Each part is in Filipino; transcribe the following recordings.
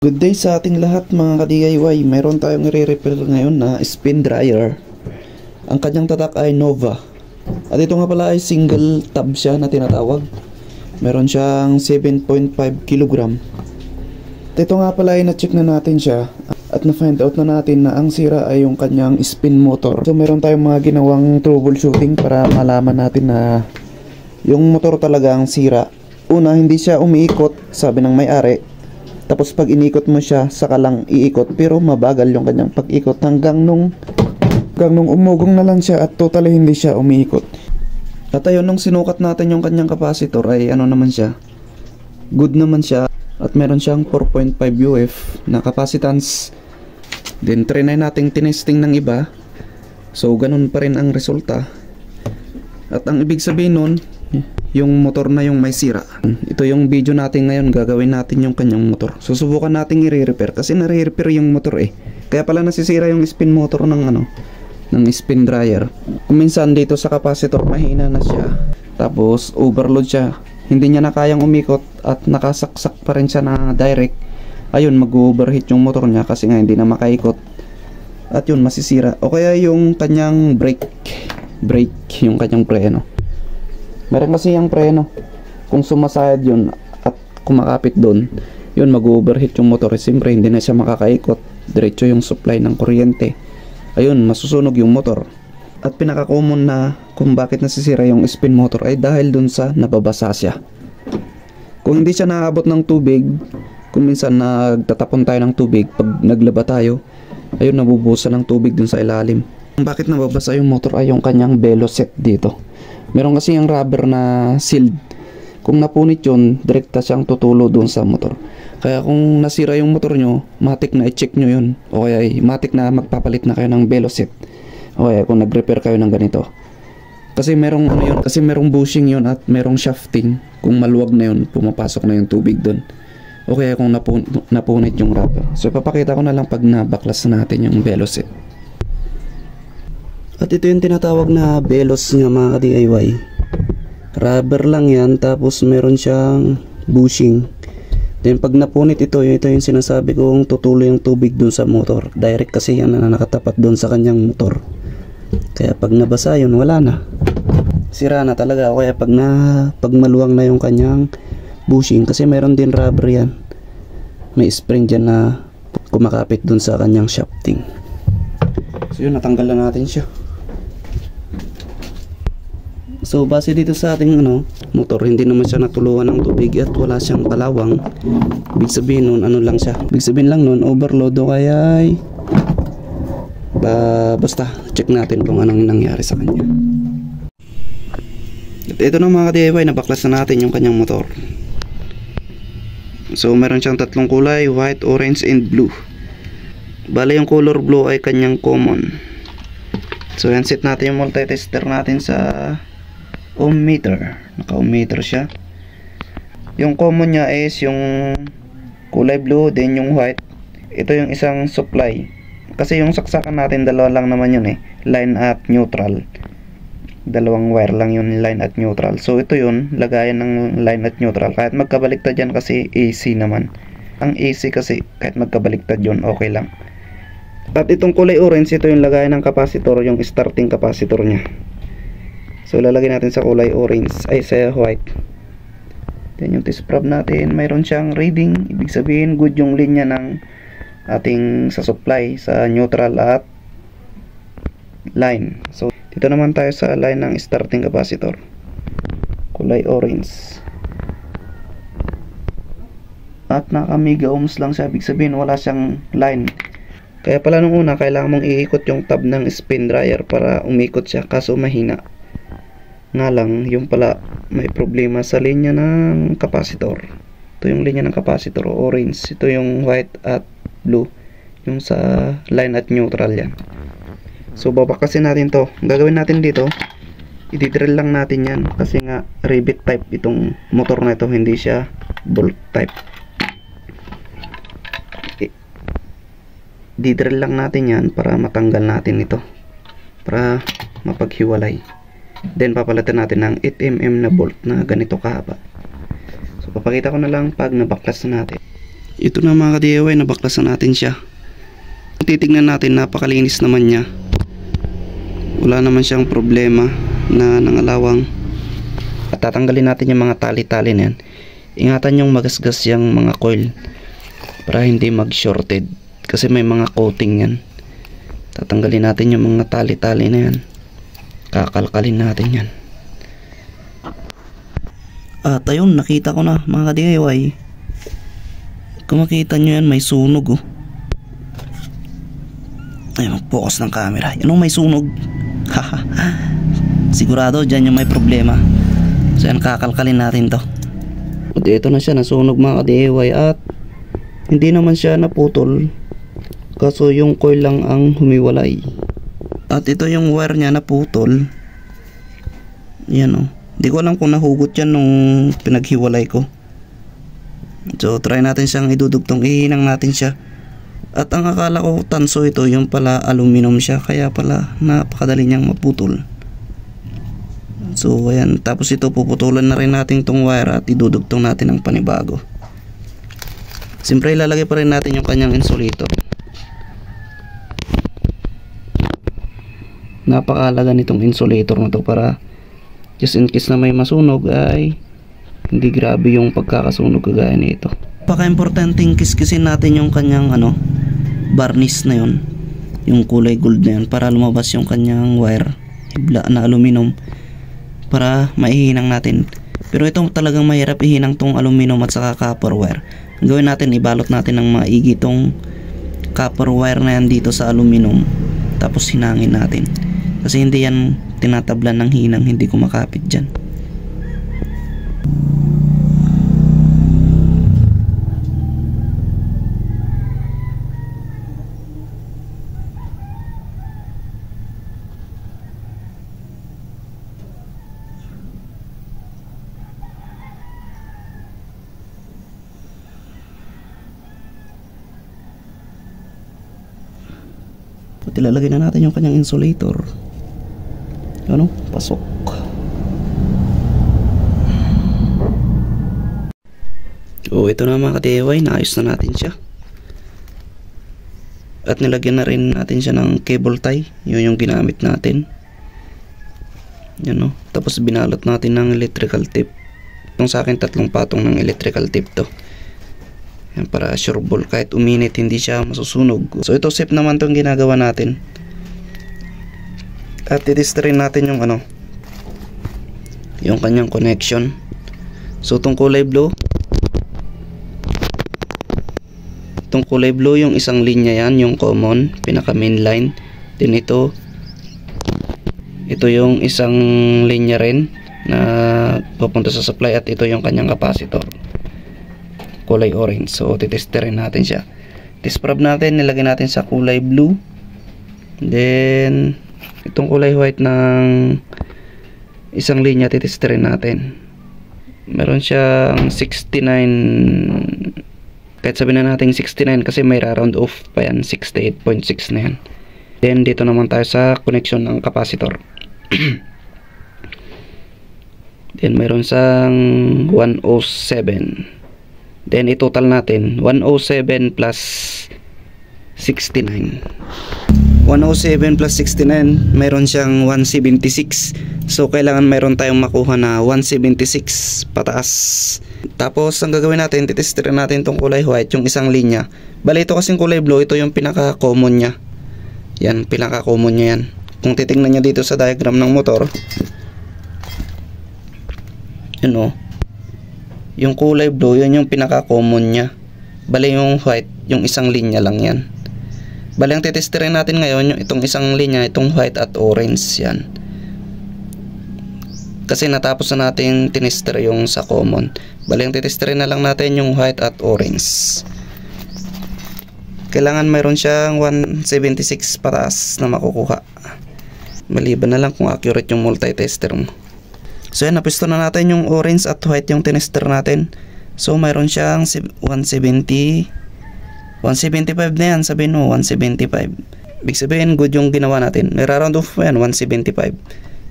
Good day sa ating lahat mga ka-DIY. Mayroon tayong i-repair ngayon na spin dryer. Ang kanyang tatak ay Nova. At ito nga pala ay single tab siya na tinatawag. Meron siyang 7.5 kg. Ito nga pala ay na-check na natin siya at na-find out na natin na ang sira ay yung kanyang spin motor. So meron tayong mga ginawang troubleshooting para malaman natin na yung motor talaga ang sira. Una, hindi siya umiikot, sabi ng may-ari. Tapos pag inikot mo siya, saka lang iikot, pero mabagal yung kanyang pag-ikot hanggang nung umugong na lang siya at totally hindi siya umiikot. At ayun, nung sinukat natin yung kanyang capacitor ay ano naman siya, good naman siya at meron siyang 4.5 UF na capacitance. Then trinay nating tinesting ng iba, so ganun pa rin ang resulta. At ang ibig sabihin nun, yung motor na yung may sira. Ito yung video natin ngayon, gagawin natin yung kanyang motor. Susubukan natin i-repair kasi nare-repair yung motor eh. Kaya pala nasisira yung spin motor ng ng spin dryer. Kung minsan dito sa capacitor mahina na siya, tapos overload siya, hindi niya na kayang umikot at nakasaksak pa rin siya na direct. Ayun, mag-overheat yung motor niya kasi nga hindi na makaikot. At yun, masisira. O kaya yung kanyang brake, yung kanyang preno. Meron kasi yung preno, kung sumasayad yun at kumakapit doon, yun mag-overheat yung motor. Siyempre hindi na siya makakaikot, diretso yung supply ng kuryente. Ayun, masusunog yung motor. At pinaka-common na kung bakit nasisira yung spin motor ay dahil dun sa nababasa siya. Kung hindi siya naabot ng tubig, kung minsan nagtatapon tayo ng tubig pag naglaba tayo, ayun, nabubusan ng tubig dun sa ilalim. Bakit nababasa yung motor ay yung kanyang belo set dito. Meron kasi yung rubber na sealed. Kung napunit yun, direkta siyang tutulo doon sa motor. Kaya kung nasira yung motor nyo, matik na i-check nyo yun. O kaya matik na magpapalit na kayo ng belo set. O kaya kung nag-repair kayo ng ganito. Kasi merong ano yun, kasi merong bushing yun at merong shafting. Kung maluwag na yun, pumapasok na yung tubig doon. O kaya kung napunit yung rubber. So ipapakita ko na lang pag nabaklas natin yung belo set. At ito yung tinatawag na belos nga mga ka-DIY. Rubber lang yan, tapos meron siyang bushing. Then pag napunit ito yung sinasabi kong tutulo yung tubig dun sa motor. Direct kasi yan na nakatapat dun sa kanyang motor. Kaya pag nabasa yun, wala na. Sira na talaga. Kaya pag maluwang na yung kanyang bushing, kasi meron din rubber yan. May spring dyan na kumakapit dun sa kanyang shafting. So yun, natanggal na natin siya. So base dito sa ating motor, hindi naman siya natuluan ng tubig at wala siyang kalawang. Ibig sabihin nun, ano lang siya. Ibig sabihin lang nun, overload o kaya basta check natin kung anong nangyari sa kanya. At ito na mga ka-DIY, nabaklas na natin yung kanyang motor. So meron siyang tatlong kulay, white, orange, and blue. Bale yung color blue ay kanyang common. So yan, set natin yung multi-tester natin sa ohm meter. Naka ohm meter siya. Yung common niya is yung kulay blue, then yung white. Ito yung isang supply. Kasi yung saksakan natin, dalawa lang naman yun eh. Line at neutral. Dalawang wire lang yun, line at neutral. So ito yun, lagayan ng line at neutral. Kahit magkabaliktad yan kasi AC naman. Ang AC kasi kahit magkabaliktad yun, okay lang. At itong kulay orange, ito yung lagayan ng capacitor, yung starting capacitor nya. So lalagay natin sa kulay orange, ay sa white. Then yung test probe natin, mayroon siyang reading. Ibig sabihin good yung linya ng ating sa supply, sa neutral at line. So dito naman tayo sa line ng starting capacitor, kulay orange. At naka mega ohms lang siya, ibig sabihin wala siyang line. Kaya pala nung una, kailangan mong iikot yung tab ng spin dryer para umikot siya, kaso mahina. Nga lang, yung pala may problema sa linya ng capacitor. Ito yung linya ng capacitor, orange. Ito yung white at blue, yung sa line at neutral yan. So babakasin natin to. Gagawin natin dito, i-drill lang natin yan kasi nga rivet type itong motor na ito, hindi siya bolt type. Di-drill lang natin yan para matanggal natin ito, para mapaghiwalay. Then papalitan natin ng 8mm na bolt na ganito kahaba. So papakita ko na lang pag nabaklas na natin. Ito na mga ka-DIY, nabaklasan natin siya. Titignan natin, napakalinis naman niya. Wala naman siyang problema na nangalawang. At tatanggalin natin yung mga tali-tali na yan. Ingatan yung magasgas yung mga coil para hindi mag-shorted, kasi may mga coating yan. Tatanggalin natin yung mga tali-tali na yan. Kakalkalin natin yan. At ayun, nakita ko na mga ka-DIY. Kung makita nyo yan, may sunog oh. Ay, mag-focus ng camera. Yan oh, may sunog. Sigurado dyan yung may problema. So yan, kakalkalin natin to. At ito na siya, nasunog mga ka-DIY. At hindi naman siya naputol, kaso yung coil lang ang humiwalay. At ito yung wire niya naputol. Yan oh. Hindi ko alam kung nahugot yan nung pinaghiwalay ko. So try natin siyang idudugtong. Ihinang natin siya. At ang akala ko tanso ito, yung pala aluminum siya, kaya pala napakadali niyang maputol. So ayan, tapos ito puputulan na rin natin tong wire at idudugtong natin ang panibago. Siyempre ilalagay pa rin natin yung kanyang insulator. Napakahalaga nitong insulator na to para just in case na may masunog ay hindi grabe yung pagkakasunog kagaya nito. Paka-importanting kiskisin natin yung kanyang varnish na yun, yung kulay gold na yun, para lumabas yung kanyang wire hibla na aluminum, para maihinang natin. Pero ito talagang mahirap ihinang tong aluminum at saka copper wire. Ang gawin natin, ibalot natin ng maigi tong copper wire na yan dito sa aluminum, tapos hinangin natin, kasi hindi yan tinatablan ng hinang, hindi kumakapit dyan. At ilalagay na natin yung kanyang insulator. Ano? Pasok. So ito na mga ka-DIY, naayos na natin siya. At nilagyan na rin natin siya ng cable tie. Yun yung ginamit natin. Yan o. Tapos binalot natin ng electrical tape. Itong sa akin 3 patong ng electrical tape to. Yan, para sureball kahit uminit hindi siya masusunog. So ito safe naman itong ginagawa natin. At i-test rin natin yung yung kanyang connection. So itong kulay blue, yung isang linya yan, yung common, pinaka main line. Then ito yung isang linya rin na papunta sa supply, at ito yung kanyang capacitor, kulay orange. So titesterin natin siya. Test probe natin, nilagay natin sa kulay blue. Then itong kulay white ng isang linya titesterin natin. Meron siyang 69, kahit sabihin na natin 69 kasi may round off pa yan, 68.6 na yan. Then dito naman tayo sa connection ng capacitor. Then mayroon sang 107. Then i-total natin 107 plus 69. 107 plus 69, mayroon siyang 176. So kailangan mayroon tayong makuha na 176 pataas. Tapos ang gagawin natin, titesterin natin tong kulay white, yung isang linya. Bali ito kasing kulay blue, ito yung pinaka common nya. Yan, pinaka common nya yan. Kung titingnan nyo dito sa diagram ng motor, yun o, yung kulay blue, yun yung pinaka common nya. Bali yung white, yung isang linya lang yan. Bali ang titesterin natin ngayon, yung itong isang linya, itong white at orange yan. Kasi natapos na natin tinester yung sa common. Bali ang titesterin na lang natin yung white at orange. Kailangan mayroon siyang 176 pataas na makukuha. Maliban na lang kung accurate yung multi-tester mo. So yan, napisto na natin yung orange at white yung tinester natin. So mayroon siyang 175 na yan, sabihin mo 175. Ibig sabihin good yung ginawa natin. May round off yan, 175.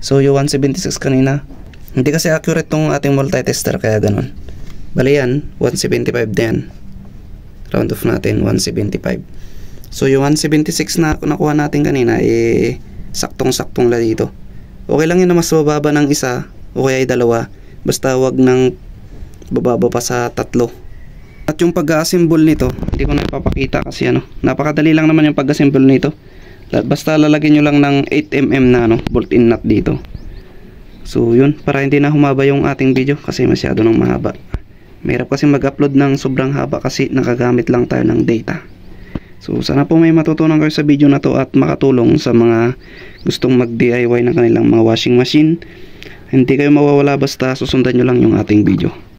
So yung 176 kanina, hindi kasi accurate tong ating multi-tester, kaya ganun. Bali yan, 175 din. Round off natin 175. So yung 176 na nakuha natin kanina saktong-saktong la dito. Okay lang yun na mas bababa ng isa o kaya ay dalawa, basta wag nang bababa pa sa 3. At yung pag-assemble nito, hindi ko na ipapakita kasi napakadali lang naman yung pag-assemble nito. Basta lalagyan nyo lang ng 8mm na bolt-in nut dito. So yun, para hindi na humaba yung ating video kasi masyado nang mahaba. Mahirap kasi mag-upload ng sobrang haba kasi nakagamit lang tayo ng data. So sana po may matutunan kayo sa video na to at makatulong sa mga gustong mag-DIY ng kanilang mga washing machine. Hindi kayo mawawala basta susundan nyo lang yung ating video.